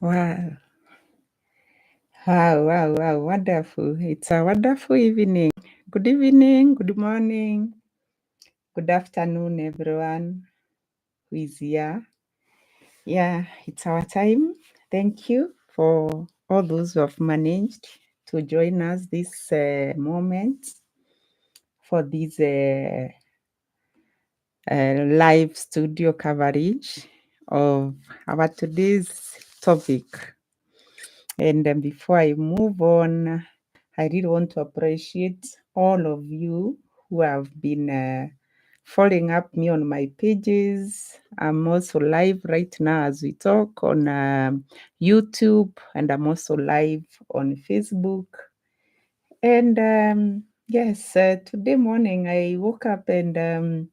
Wow. Wow. Wonderful. It's a wonderful evening. Good evening, good morning, good afternoon, everyone who is here. Yeah, it's our time. Thank you for all those who have managed to join us this moment for this live studio coverage of our today's topic. And before I move on, I really want to appreciate all of you who have been following up me on my pages. I'm also live right now as we talk on YouTube, and I'm also live on Facebook. And yes, today morning I woke up and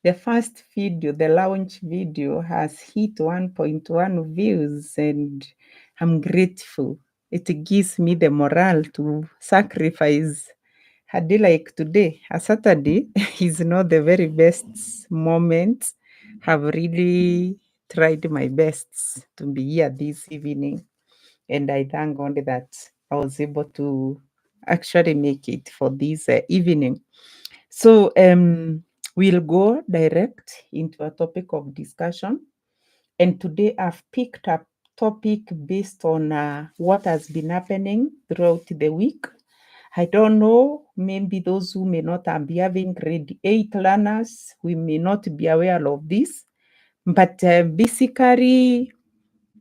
the first video, the launch video, has hit 1.1 views, and I'm grateful. It gives me the morale to sacrifice a day like today. A Saturday is not the very best moment. Have really tried my best to be here this evening, and I thank God that I was able to actually make it for this evening. So we'll go direct into a topic of discussion. And today I've picked up topic based on what has been happening throughout the week. I don't know, maybe those who may not be having grade 8 learners, we may not be aware of this. But basically,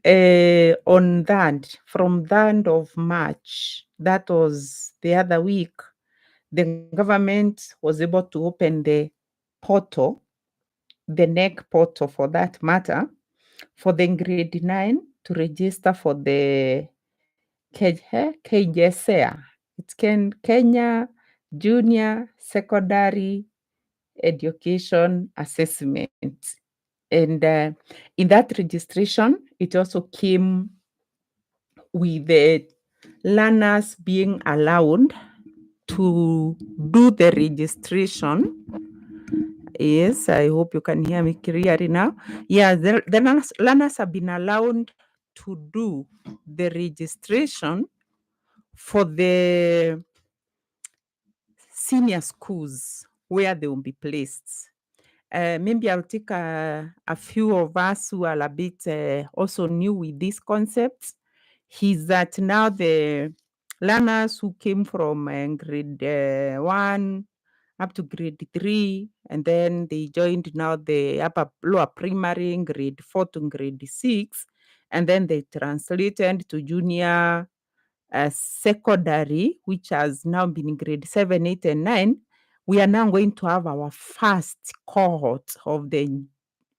from the end of March, that was the other week, the government was able to open the portal, the NEC portal for that matter, for the grade 9 to register for the KJSEA. It's Kenya Junior Secondary Education Assessment. And in that registration, it also came with the learners being allowed to do the registration. Yes, I hope you can hear me clearly now. Yeah, the learners have been allowed to do the registration for the senior schools where they will be placed. Maybe I'll take a few of us who are a bit also new with this concept. Is that now the learners who came from grade 1 up to grade 3, and then they joined now the lower primary, grade 4 to grade 6, and then they translated to junior secondary, which has now been grade 7, 8, and 9. We are now going to have our first cohort of the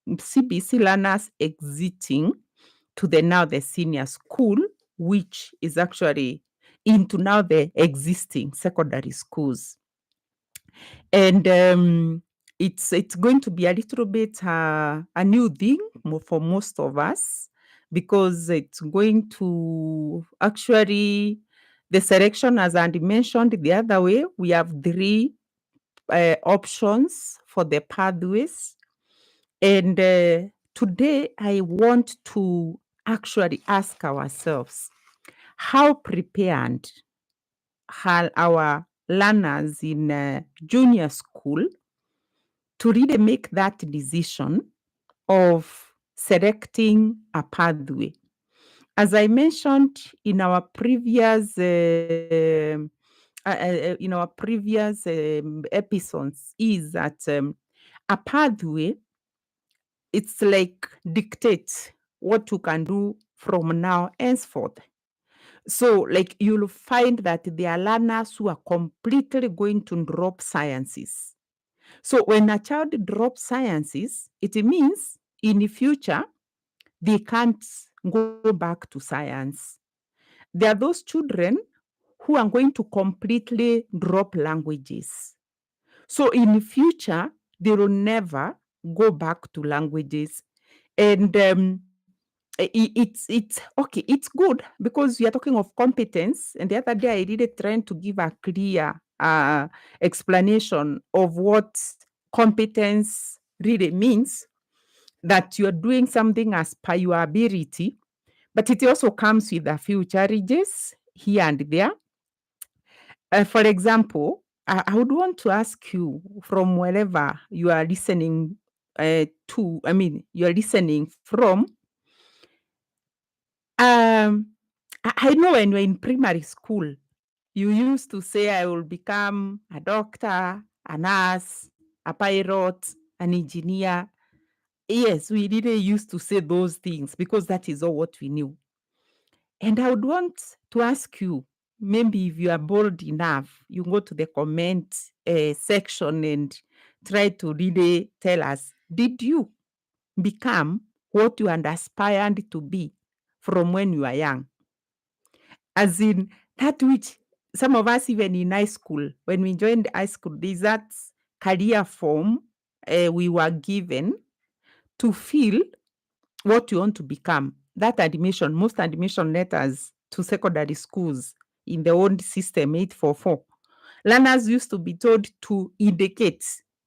CBC learners exiting to the senior school, which is actually into now the existing secondary schools. And it's going to be a little bit a new thing for most of us, because it's going to actually, the selection, as Andy mentioned the other way, we have 3 options for the pathways. And today I want to actually ask ourselves, how prepared are our learners in junior school to really make that decision of selecting a pathway? As I mentioned in our previous episodes, is that a pathway, it's like dictates what you can do from now henceforth. So, like, you'll find that there are learners who are completely going to drop sciences. So, when a child drops sciences, it means in the future they can't go back to science. There are those children who are going to completely drop languages. So, in the future, they will never go back to languages. And it's okay, it's good because we are talking of competence. And the other day I really trying to give a clear explanation of what competence really means, that you are doing something as per your ability, But it also comes with a few challenges here and there. For example, I would want to ask you from wherever you are listening you are listening from. I know when you're in primary school, you used to say, I will become a doctor, a nurse, a pilot, an engineer. Yes, we really used to say those things because that is all what we knew. And I would want to ask you, maybe if you are bold enough, you go to the comment section and try to really tell us, did you become what you had aspired to be from when you are young? As in that which some of us, even in high school, when we joined high school, there's that career form we were given to feel what you want to become. That admission, most admission letters to secondary schools in the old system 844, learners used to be told to indicate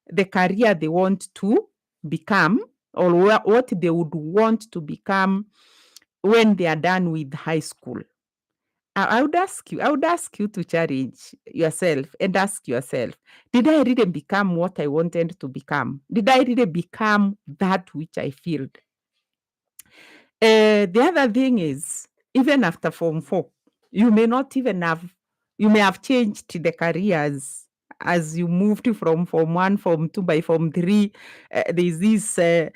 the career they want to become or what they would want to become when they are done with high school. I would ask you to challenge yourself and ask yourself, did I really become what I wanted to become? Did I really become that which I feel? The other thing is, even after Form 4, you may not even have, you may have changed the careers as you moved from Form 1, Form 2, by Form 3. There's this a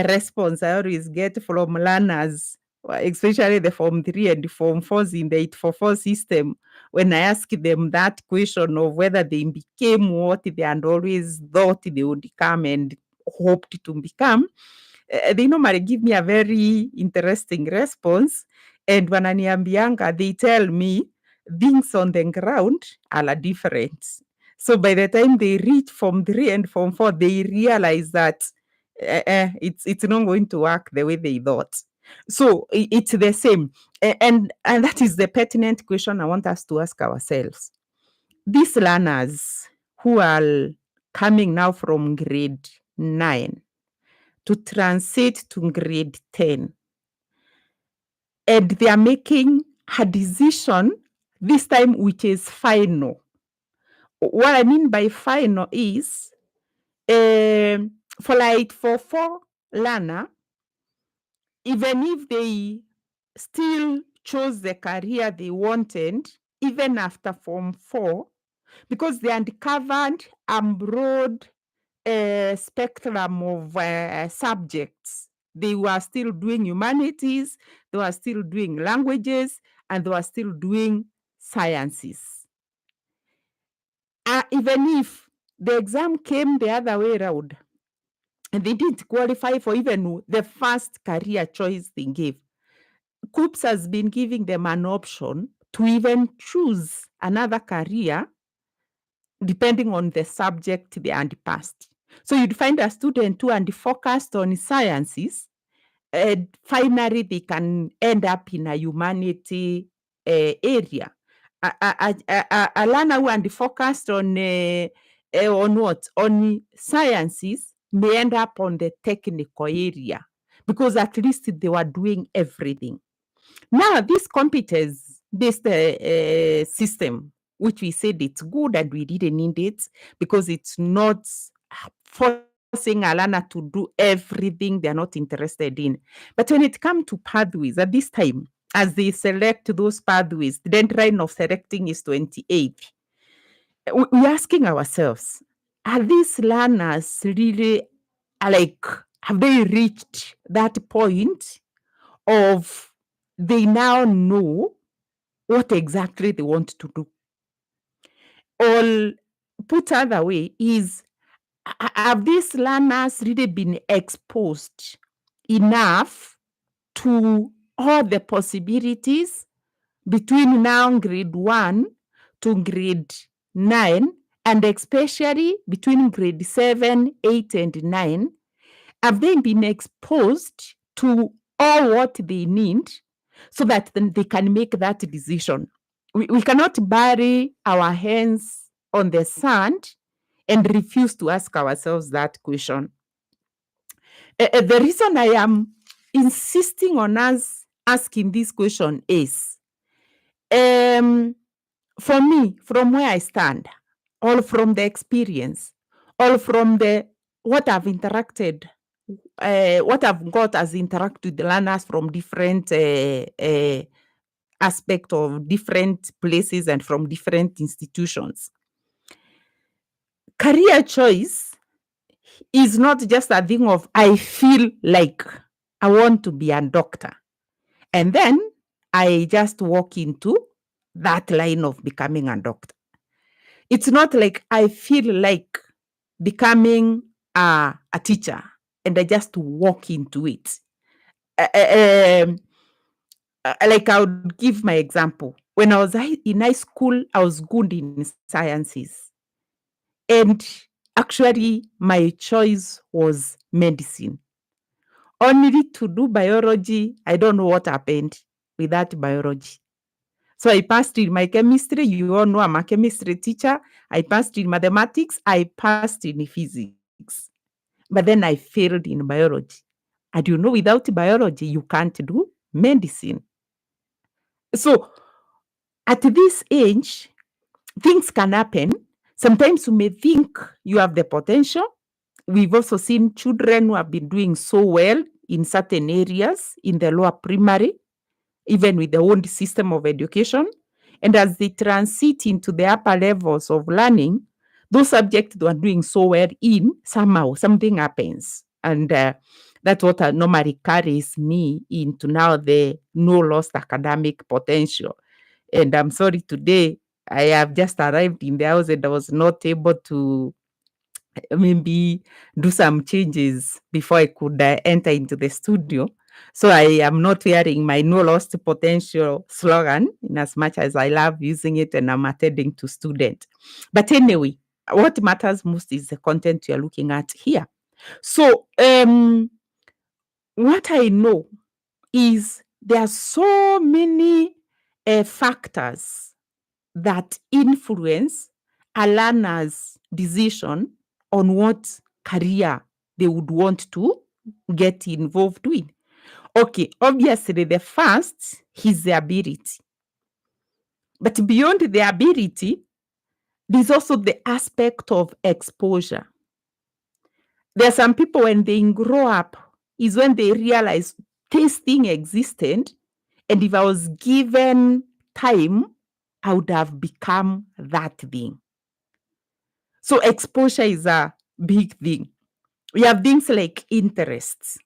response I always get from learners, especially the Form 3 and Form 4s in the 844 system, when I ask them that question of whether they became what they had always thought they would become and hoped to become. They normally give me a very interesting response. And wananiambianga, they tell me things on the ground are different. So by the time they reach Form 3 and Form 4, they realize that it's not going to work the way they thought. So it's the same. And that is the pertinent question I want us to ask ourselves. These learners who are coming now from grade 9 to transit to grade 10. And they are making a decision this time which is final. What I mean by final is for 4 learner, even if they still chose the career they wanted, even after Form 4, because they uncovered a broad spectrum of subjects. They were still doing humanities, they were still doing languages, and they were still doing sciences. Even if the exam came the other way around, and they didn't qualify for even the first career choice they gave, COOPS has been giving them an option to even choose another career depending on the subject they had passed. So you'd find a student who had focused on sciences, and finally they can end up in a humanity area. A learner who had focused on what? On sciences may end up on the technical area because at least they were doing everything. Now, this competence-based system, which we said it's good and we didn't need it because it's not forcing a learner to do everything they're not interested in. But when it comes to pathways, at this time, as they select those pathways, the deadline of selecting is 28th. We're asking ourselves, are these learners really have they reached that point of they now know what exactly they want to do? Or put other way is, have these learners really been exposed enough to all the possibilities between now grade 1 to grade 9, and especially between grade 7, 8, and 9? Have they been exposed to all what they need so that then they can make that decision? We cannot bury our hands on the sand and refuse to ask ourselves that question. The reason I am insisting on us asking this question is, for me, from where I stand, all from the experience, all from the what I've interacted, what I've got as interact with the learners from different aspect of different places and from different institutions. Career choice is not just a thing of I feel like I want to be a doctor. And then I just walk into that line of becoming a doctor. It's not like I feel like becoming a teacher and I just walk into it. Like I would give my example. When I was in high school, I was good in sciences. And actually, my choice was medicine. Only to do biology, I don't know what happened with that biology. So I passed in my chemistry. You all know I'm a chemistry teacher. I passed in mathematics. I passed in physics. But then I failed in biology. And you know, without biology, you can't do medicine. So at this age, things can happen. Sometimes you may think you have the potential. We've also seen children who have been doing so well in certain areas in the lower primary, even with the old system of education. And as they transit into the upper levels of learning, those subjects they are doing so well in, somehow something happens. And that's what normally carries me into now the no lost academic potential. And I'm sorry today, I have just arrived in the house and I was not able to maybe do some changes before I could enter into the studio. So I am not wearing my no lost potential slogan in as much as I love using it and I'm attending to students. But anyway, what matters most is the content you're looking at here. So what I know is there are so many factors that influence a learner's decision on what career they would want to get involved with. Okay, obviously the first is the ability. But beyond the ability, there's also the aspect of exposure. There are some people when they grow up is when they realize this thing existed, and if I was given time, I would have become that thing. So exposure is a big thing. We have things like interests.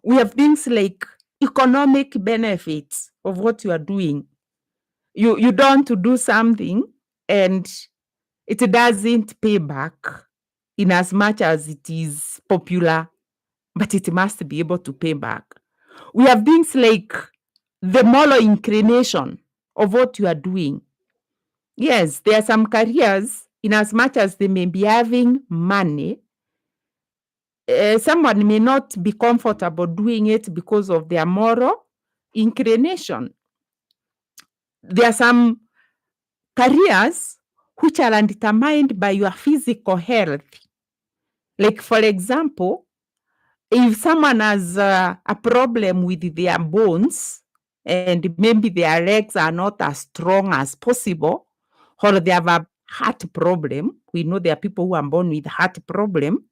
We have things like economic benefits of what you are doing. You don't do something and it doesn't pay back in as much as it is popular, but it must be able to pay back. We have things like the moral inclination of what you are doing. Yes, there are some careers, in as much as they may be having money, someone may not be comfortable doing it because of their moral inclination. There are some careers which are determined by your physical health. Like, for example, if someone has a problem with their bones and maybe their legs are not as strong as possible, or they have a heart problem, we know there are people who are born with heart problem,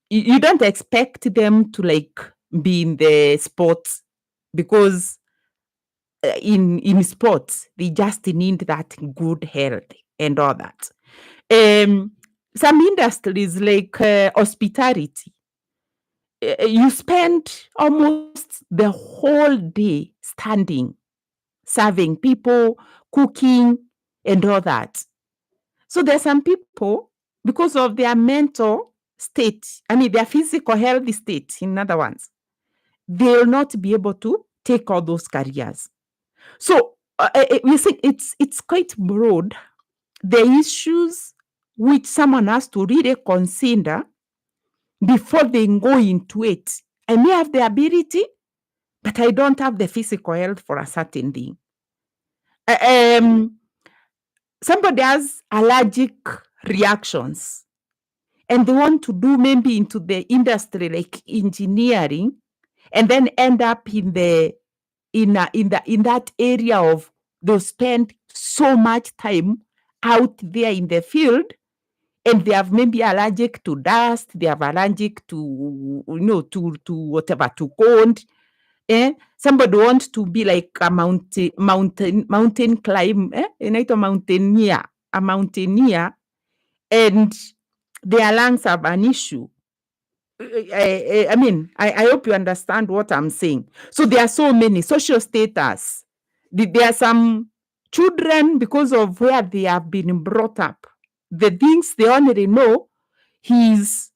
you don't expect them to like be in the sports because in sports they just need that good health and all that. Some industries like hospitality, you spend almost the whole day standing, serving people, cooking, and all that. So there's some people, because of their mental state, their physical health state, in other words, they'll not be able to take all those careers. So we think it's quite broad, the issues which someone has to really consider before they go into it. I may have the ability, but I don't have the physical health for a certain thing. Somebody has allergic reactions and they want to do maybe into the industry like engineering and then end up in the in that area of they'll spend so much time out there in the field, and they have maybe allergic to dust, they have allergic to to whatever, to cold. Somebody wants to be like a mountain climb, inaitwa mountaineer, and their lungs have an issue. I mean, I hope you understand what I'm saying. So there are so many social status. There are some children, because of where they have been brought up, the things they only know is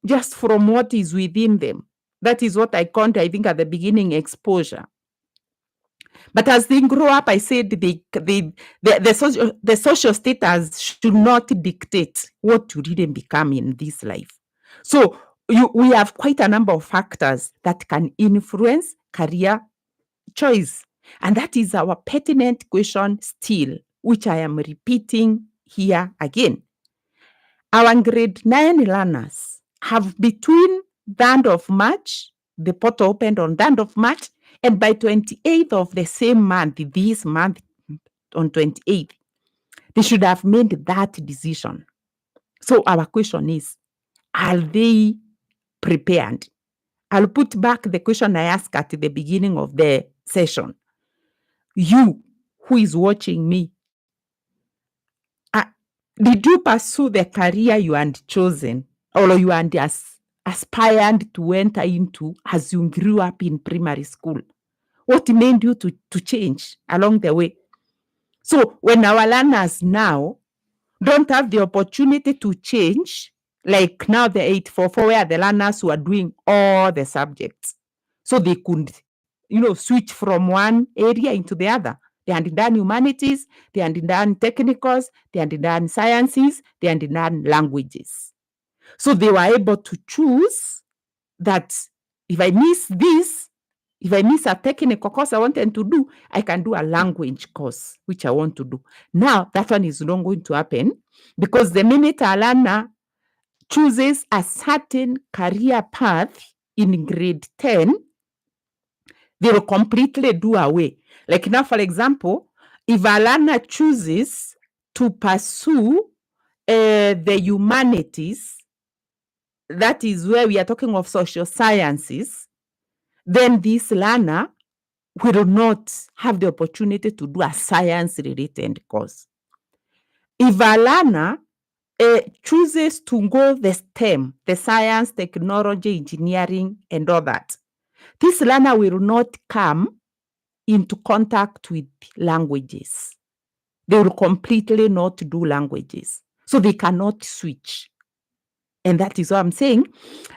just from what is within them. That is what I called, I think, at the beginning, exposure. But as they grow up, I said the social status should not dictate what you really become in this life. So we have quite a number of factors that can influence career choice. And that is our pertinent question still, which I am repeating here again. Our grade 9 learners have between the end of March, the portal opened on the end of March, and by 28th of the same month, this month, on 28th, they should have made that decision. So our question is, are they prepared? I'll put back the question I asked at the beginning of the session. You who is watching me, did you pursue the career you had chosen, or you had aspired to enter into as you grew up in primary school? What made you to change along the way? So when our learners now don't have the opportunity to change, like now the 844, where the learners were doing all the subjects, so they could, switch from one area into the other. They had done humanities, they had done technicals, they had done sciences, they had done languages. So they were able to choose that if I miss this, if I miss a technical course I wanted to do, I can do a language course, which I want to do. Now, that one is not going to happen, because the minute a learner chooses a certain career path in grade 10, they will completely do away. Like now, for example, if a learner chooses to pursue the humanities, that is where we are talking of social sciences, then this learner will not have the opportunity to do a science-related course. If a learner chooses to go the STEM, the science, technology, engineering, and all that, this learner will not come into contact with languages. They will completely not do languages. So they cannot switch. And that is what I'm saying.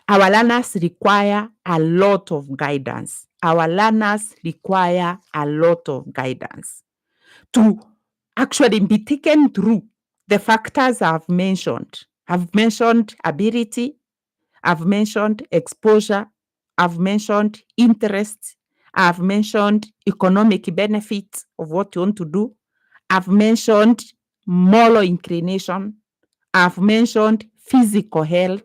Our learners require a lot of guidance. Our learners require a lot of guidance to actually be taken through the factors I've mentioned. I've mentioned ability, I've mentioned exposure, I've mentioned interest, I've mentioned economic benefits of what you want to do, I've mentioned moral inclination, I've mentioned physical health,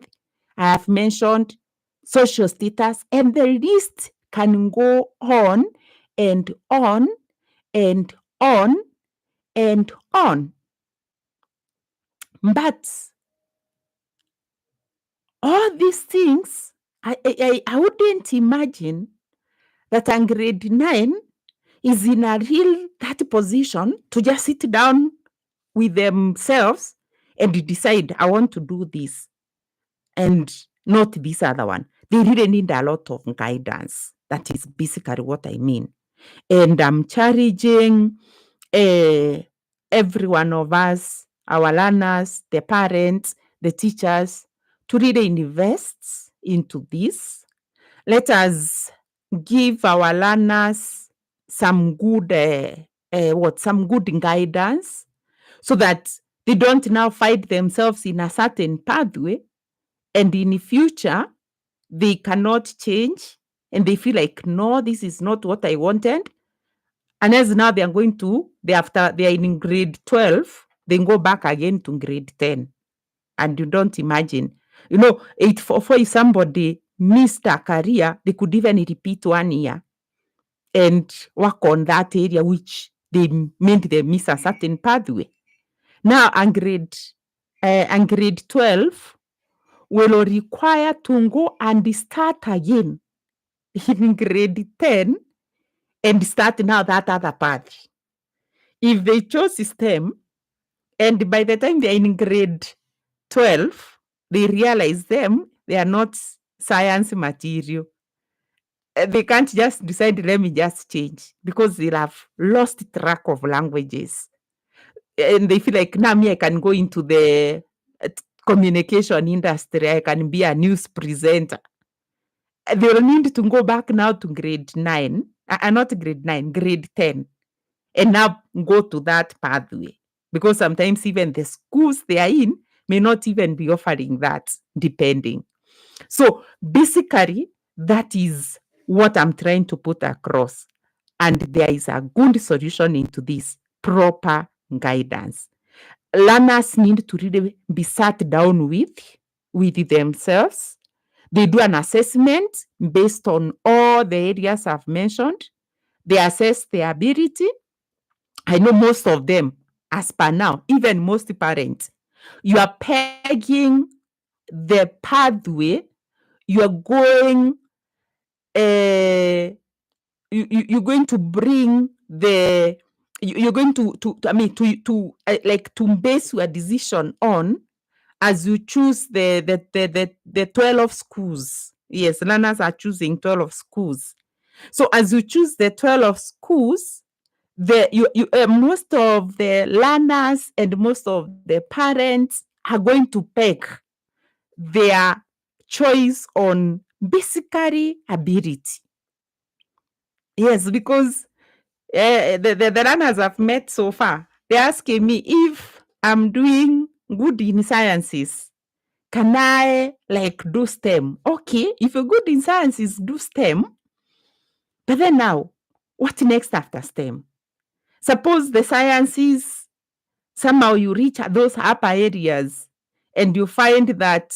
I've mentioned social status, and the list can go on and on and on and on. But all these things, I wouldn't imagine that a grade 9 is in a real that position to just sit down with themselves and decide, I want to do this and not this other one. They really need a lot of guidance. That is basically what I mean. And I'm challenging every one of us, our learners, the parents, the teachers, to really invest into this. Let us give our learners some good some good guidance, so that they don't now find themselves in a certain pathway, and in the future they cannot change, and they feel like, no, this is not what I wanted. And as now they are going to, they are in grade 12, they go back again to grade 10. And you don't imagine, 844, if somebody missed a career, they could even repeat 1 year. and work on that area which they meant they miss a certain pathway. Now, and grade 12 will require to go and start again in grade 10 and start now that other path. If they chose STEM, and by the time they're in grade 12, they realize they are not science material. They can't just decide, let me just change, because they'll have lost track of languages. And they feel like, now me, I can go into the communication industry. I can be a news presenter. They'll need to go back now to grade 9, not grade 9, grade 10, and now go to that pathway. Because sometimes even the schools they are in may not even be offering that, depending. So basically, that is what I'm trying to put across. And there is a good solution into this: proper guidance. Learners need to really be sat down with themselves. They do an assessment based on all the areas I've mentioned. They assess their ability. I know most of them, as per now, even most parents, you are pegging the pathway. You are going, you're going to bring the, you're going to base your decision on as you choose the 12 schools. Yes, learners are choosing 12 schools. So as you choose the 12 schools, most of the learners and most of the parents are going to peg their choice on basically ability. Yes, because the learners I've met so far, they're asking me if I'm doing good in sciences, can I do STEM? Okay, if you're good in sciences, do STEM. But then now, what next after STEM? Suppose the sciences, somehow you reach those upper areas and you find that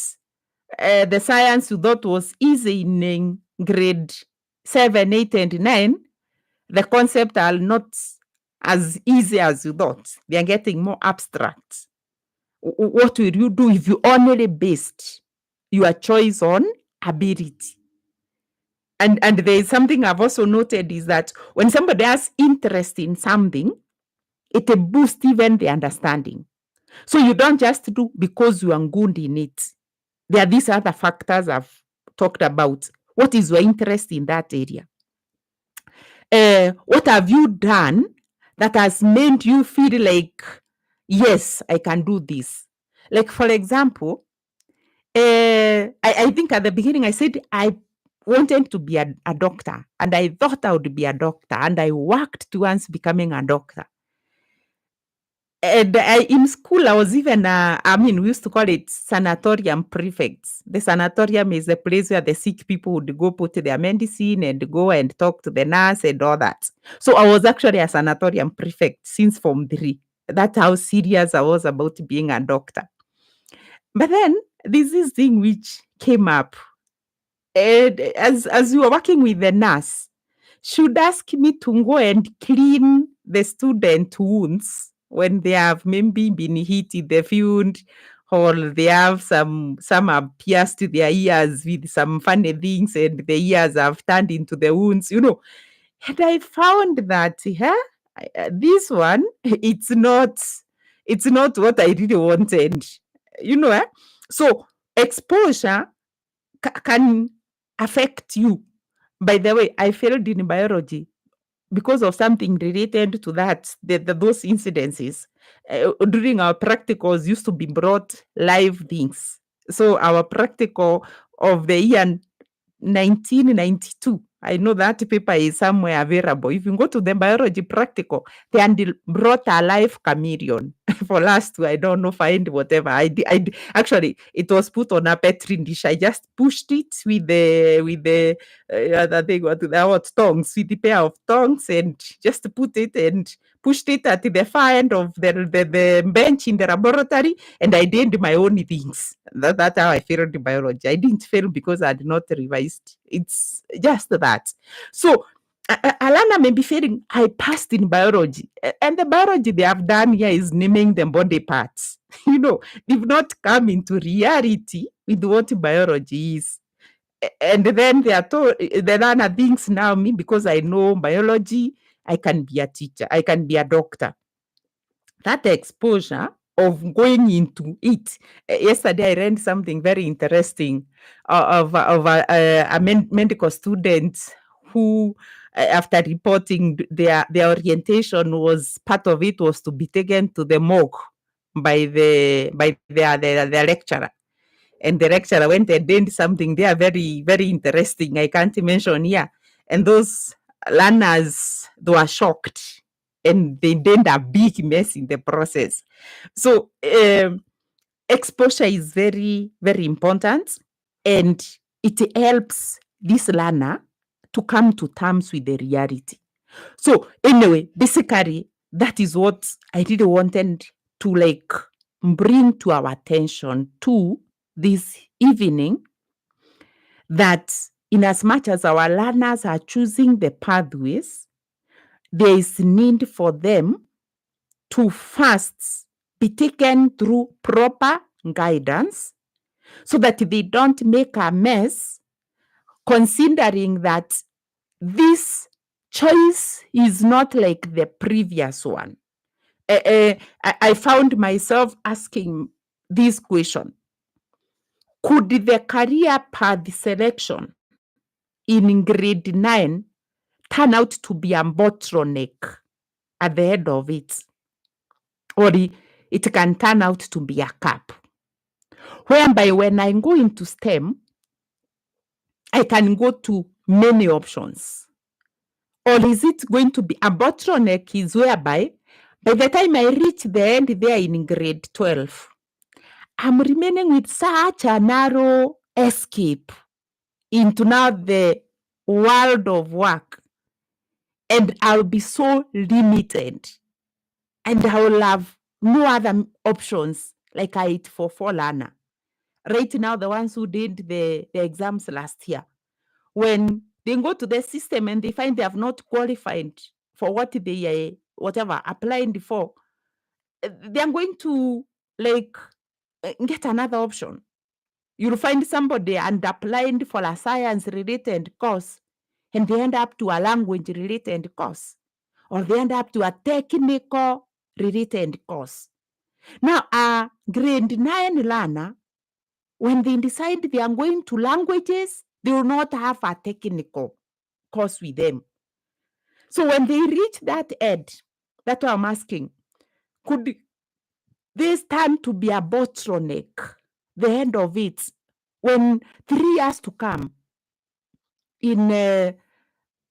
the science you thought was easy in grade 7, 8, and 9, the concepts are not as easy as you thought. They are getting more abstract. What will you do if you only based your choice on ability? And there is something I've also noted is that when somebody has interest in something, it boosts even the understanding. So you don't just do because you are good in it. There are these other factors I've talked about. What is your interest in that area? What have you done that has made you feel like, yes, I can do this? Like, for example, I think at the beginning I said I wanted to be a doctor, and I thought I would be a doctor, and I worked towards becoming a doctor. And in school, I was even, we used to call it sanatorium prefects. The sanatorium is the place where the sick people would go put their medicine and go and talk to the nurse and all that. So I was actually a sanatorium prefect since Form 3. That's how serious I was about being a doctor. But then this thing which came up, and as we were working with the nurse, she would ask me to go and clean the student wounds when they have maybe been hit in the field, or they have some have pierced their ears with some funny things and the ears have turned into the wounds, And I found that this one, it's not what I really wanted, So exposure can affect you. By the way, I failed in biology because of something related to that, those incidences. During our practicals used to be brought live things. So our practical of the year 1992, I know that paper is somewhere available. If you go to the biology practical, they brought a live chameleon for last two. I don't know, find whatever. Actually, it was put on a petri dish. I just pushed it with the other thing, tongs, with the pair of tongs, and just put it and pushed it at the far end of the bench in the laboratory, and I did my own things. That's how I failed in biology. I didn't fail because I had not revised. It's just that. So a learner may be feeling, I passed in biology. And the biology they have done here is naming the body parts. They've not come into reality with what biology is. And then they are told, the learner thinks now, me, because I know biology, I can be a teacher, I can be a doctor. That exposure of going into it. Yesterday, I read something very interesting of a medical student who, after reporting their orientation, was part of it was to be taken to the morgue by their lecturer. And the lecturer went and did something there very, very interesting. I can't mention here. And those learners, they were shocked and they did a big mess in the process. So exposure is very, very important, and it helps this learner to come to terms with the reality. So anyway, basically, that is what I really wanted to bring to our attention to this evening, that in as much as our learners are choosing the pathways, there is need for them to first be taken through proper guidance so that they don't make a mess, considering that this choice is not like the previous one. I found myself asking this question: could the career path selection in grade 9 turn out to be a bottleneck at the end of it? Or it can turn out to be a cap, whereby when I go into STEM, I can go to many options. Or is it going to be a bottleneck is whereby by the time I reach the end there in grade 12, I'm remaining with such a narrow escape into now the world of work, and I'll be so limited, and I will have no other options like I 844 learner. Right now, the ones who did the exams last year, when they go to the system and they find they have not qualified for what they applied for, they are going to get another option. You'll find somebody and applied for a science-related course, and they end up to a language-related course, or they end up to a technical-related course. Now, a grade 9 learner, when they decide they are going to languages, they will not have a technical course with them. So when they reach that end, that's what I'm asking, could this turn to be a bottleneck, the end of it, when 3 years to come, in they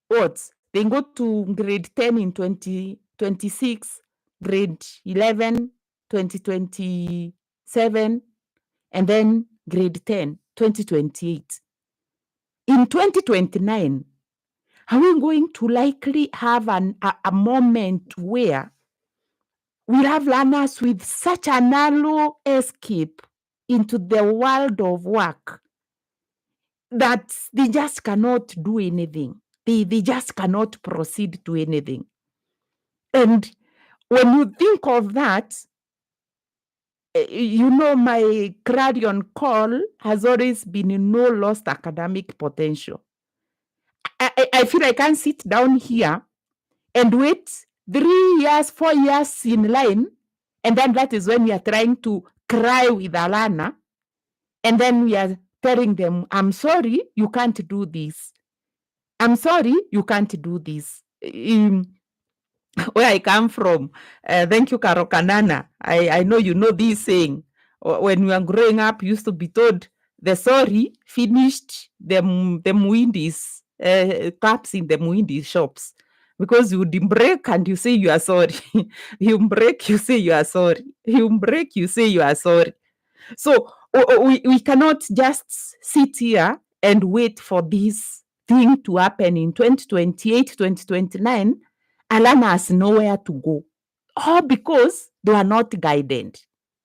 go to grade 10 in 2026, grade 11, 2027, and then grade 10, 2028. In 2029, are we going to likely have a moment where we'll have learners with such a narrow escape into the world of work that they just cannot do anything? They just cannot proceed to anything. And when you think of that, my clarion call has always been no lost academic potential. I feel I can't sit down here and wait 3 years, 4 years in line, and then that is when we are trying to cry with a learner, and then we are telling them, I'm sorry, you can't do this. I'm sorry, you can't do this. Where I come from, thank you, Karo Kanana. I know you know this saying. When we were growing up, used to be told, the sorry finished the muindis, cups in the muindi shops. Because you would break and you say you are sorry. You break, you say you are sorry. You break, you say you are sorry. So we cannot just sit here and wait for this thing to happen in 2028, 2029, and learners nowhere to go. All because they are not guided.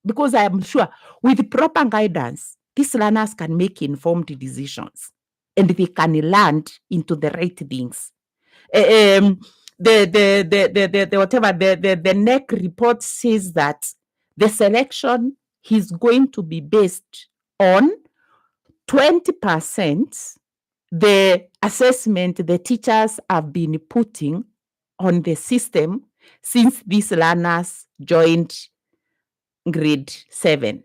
Because I am sure with proper guidance, these learners can make informed decisions and they can land into the right things. the whatever the NEC report says that the selection is going to be based on 20% the assessment the teachers have been putting on the system since these learners joined grade 7.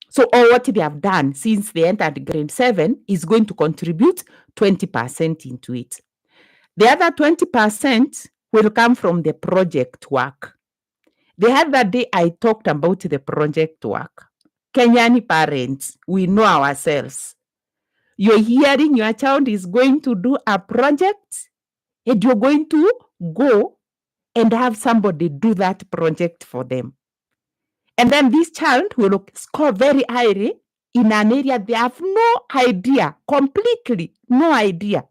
So all what they have done since they entered grade 7 is going to contribute 20% into it. The other 20% will come from the project work. The other day I talked about the project work. Kenyan parents, we know ourselves. You're hearing your child is going to do a project and you're going to go and have somebody do that project for them. And then this child will score very highly in an area they have no idea, completely no idea.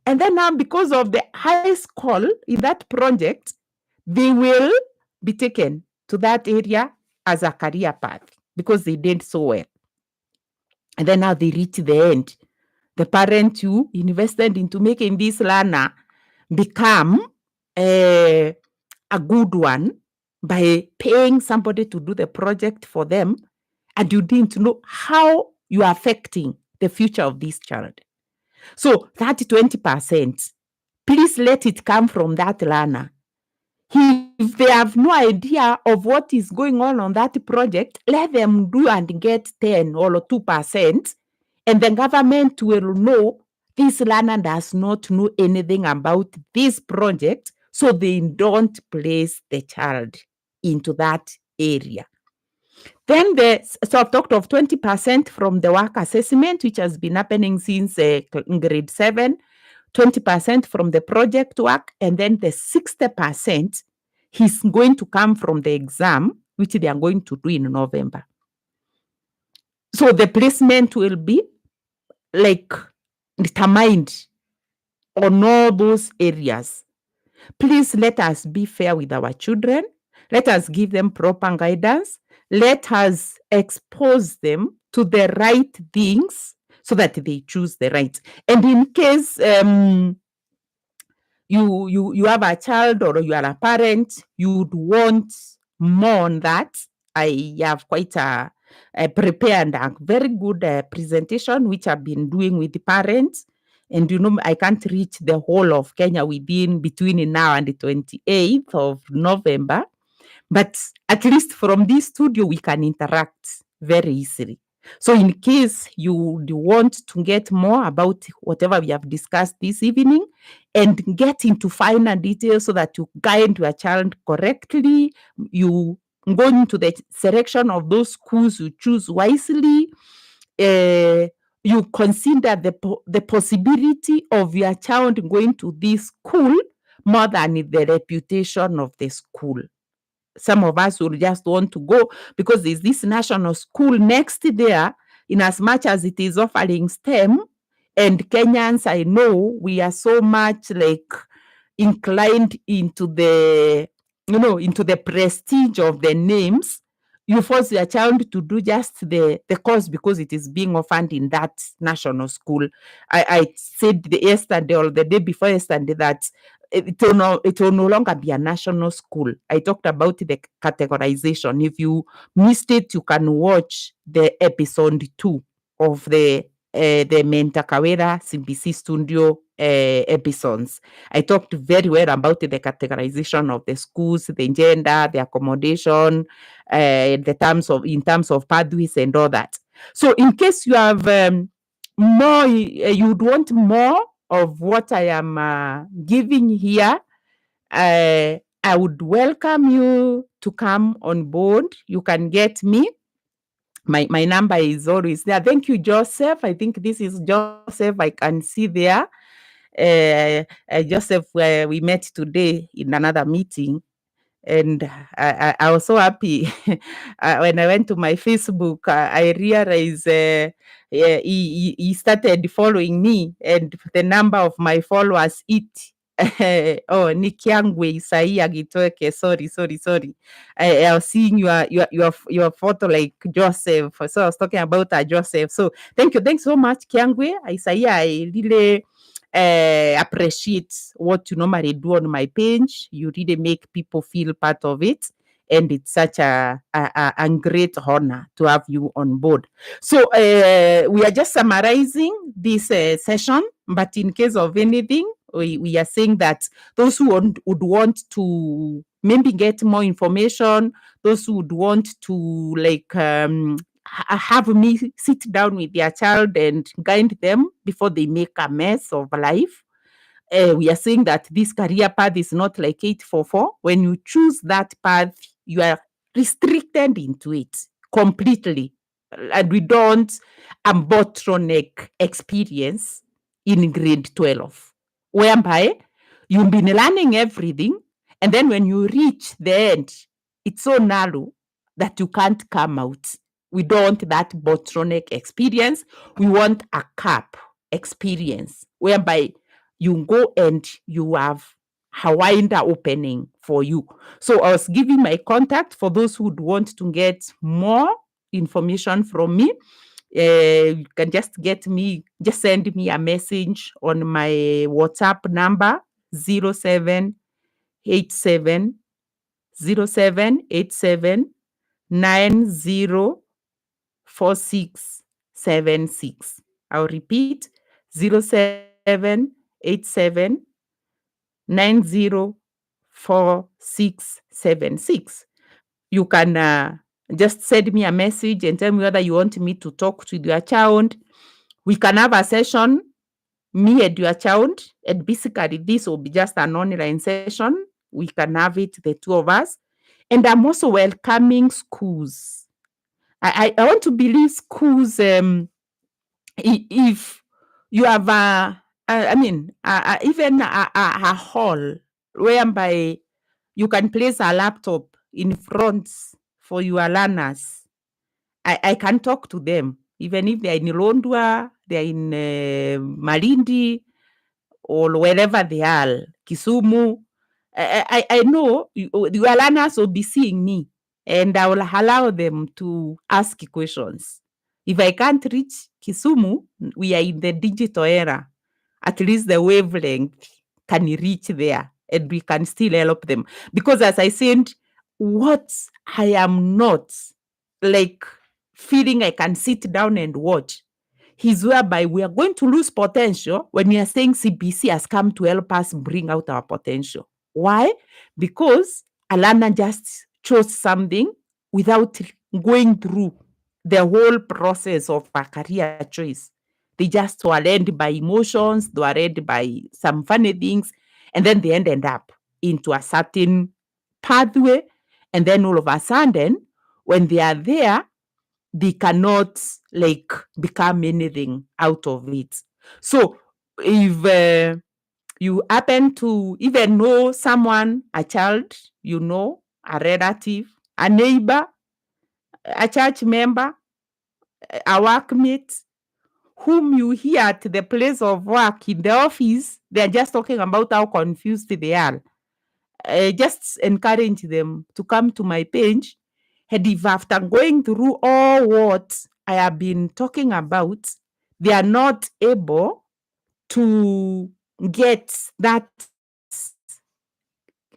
And then now, because of the high score in that project, they will be taken to that area as a career path because they did so well. And then now they reach the end. The parent who invested into making this learner become a good one by paying somebody to do the project for them, and you didn't know how you are affecting the future of this child. So that 20%, please let it come from that learner. If they have no idea of what is going on that project, let them do and get 10 or 2%, and the government will know this learner does not know anything about this project, so they don't place the child into that area. Then so I've talked of 20% from the work assessment, which has been happening since grade 7, 20% from the project work, and then the 60% is going to come from the exam, which they are going to do in November. So the placement will be like determined on all those areas. Please let us be fair with our children. Let us give them proper guidance. Let us expose them to the right things so that they choose the right. And in case you have a child or you are a parent, you'd want more on that, I have quite a prepared a very good presentation which I've been doing with the parents. And I can't reach the whole of Kenya between now and the 28th of November. But at least from this studio, we can interact very easily. So in case you want to get more about whatever we have discussed this evening and get into finer details so that you guide your child correctly, you go into the selection of those schools you choose wisely, you consider the possibility of your child going to this school more than the reputation of the school. Some of us will just want to go because there's this national school next there, in as much as it is offering STEM. And Kenyans, I know, we are so much inclined into the prestige of the names. You force your child to do just the course because it is being offered in that national school. I said yesterday or the day before yesterday that it will no longer be a national school. I talked about the categorization. If you missed it, you can watch the episode 2 of the Mentor Kawira CBC studio episodes. I talked very well about the categorization of the schools, the gender, the accommodation, in terms of pathways and all that. So in case you have more, you'd want more of what I am giving here, I would welcome you to come on board. You can get me. My number is always there. Thank you, Joseph. I think this is Joseph. I can see there. Joseph, we met today in another meeting. And I was so happy when I went to my Facebook. I realized he started following me, and the number of my followers Nikiangwe Isaia Gitoke. Sorry. I was seeing your photo like Joseph. So I was talking about Joseph. So thanks so much, Kiangwe Isaia. I really appreciate what you normally do on my page. You really make people feel part of it. And it's such a great honor to have you on board. So we are just summarizing this session, but in case of anything, we are saying that those who would want to maybe get more information, those who would want to have me sit down with their child and guide them before they make a mess of life. We are saying that this career path is not like 844. When you choose that path, you are restricted into it completely. And we don't bottleneck experience in grade 12, whereby you've been learning everything. And then when you reach the end, it's so narrow that you can't come out. We don't want that bottleneck experience. We want a cap experience whereby you go and you have a wider opening for you. So I was giving my contact for those who would want to get more information from me. You can just send me a message on my WhatsApp number 0787 0787 904676. I'll repeat 0787 904676. You can just send me a message and tell me whether you want me to talk to your child. We can have a session, me and your child, and basically this will be just an online session. We can have it, the two of us. And I'm also welcoming schools. I want to believe schools, if you have even a hall whereby you can place a laptop in front for your learners. I can talk to them, even if they're in Londwa, they're in Malindi, or wherever they are, Kisumu. I know your learners will be seeing me, and I will allow them to ask questions. If I can't reach Kisumu, we are in the digital era. At least the wavelength can reach there, and we can still help them. Because as I said, what I am not like feeling I can sit down and watch is whereby we are going to lose potential when we are saying CBC has come to help us bring out our potential. Why? Because a learner just chose something without going through the whole process of a career choice. They just were led by emotions, they were led by some funny things, and then they ended up into a certain pathway. And then all of a sudden, when they are there, they cannot like become anything out of it. So if you happen to even know someone, a child, a relative, a neighbor, a church member, a workmate, whom you hear at the place of work, in the office, they're just talking about how confused they are. Just encourage them to come to my page. And if after going through all what I have been talking about, they are not able to get that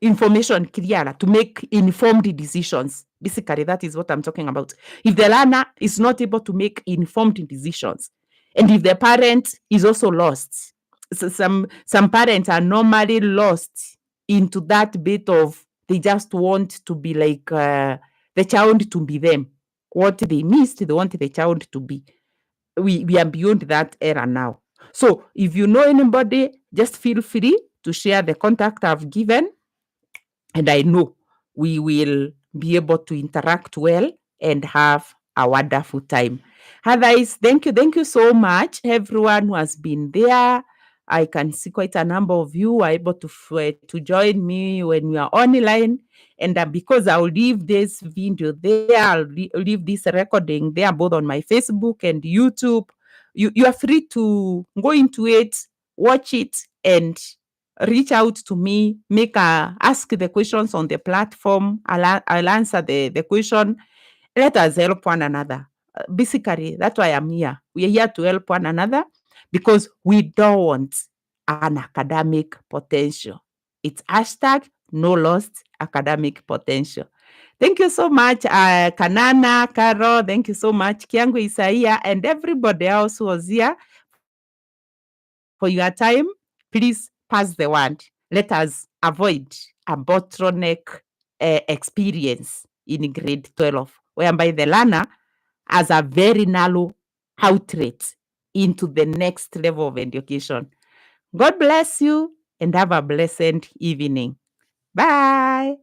information clearer to make informed decisions. Basically, that is what I'm talking about. If the learner is not able to make informed decisions, and if the parent is also lost, so some parents are normally lost into that bit of they just want to be like the child to be them. What they missed, they want the child to be. We are beyond that era now. So if you know anybody, just feel free to share the contact I've given, and I know we will be able to interact well and have a wonderful time. Otherwise, thank you so much, everyone who has been there. I can see quite a number of you are able to join me when we are online. And because I'll leave this video there, I'll leave this recording there, both on my Facebook and YouTube. You are free to go into it, watch it, and reach out to me, ask the questions on the platform. I'll answer the question. Let us help one another. Basically, that's why I'm here. We are here to help one another because we don't want an academic potential. It's hashtag no lost academic potential. Thank you so much, Kanana, Caro. Thank you so much, Kiangu Isaiah, and everybody else who was here for your time. Please pass the word. Let us avoid a bottleneck experience in grade 12, whereby the learner has a very narrow outlet into the next level of education. God bless you and have a blessed evening. Bye.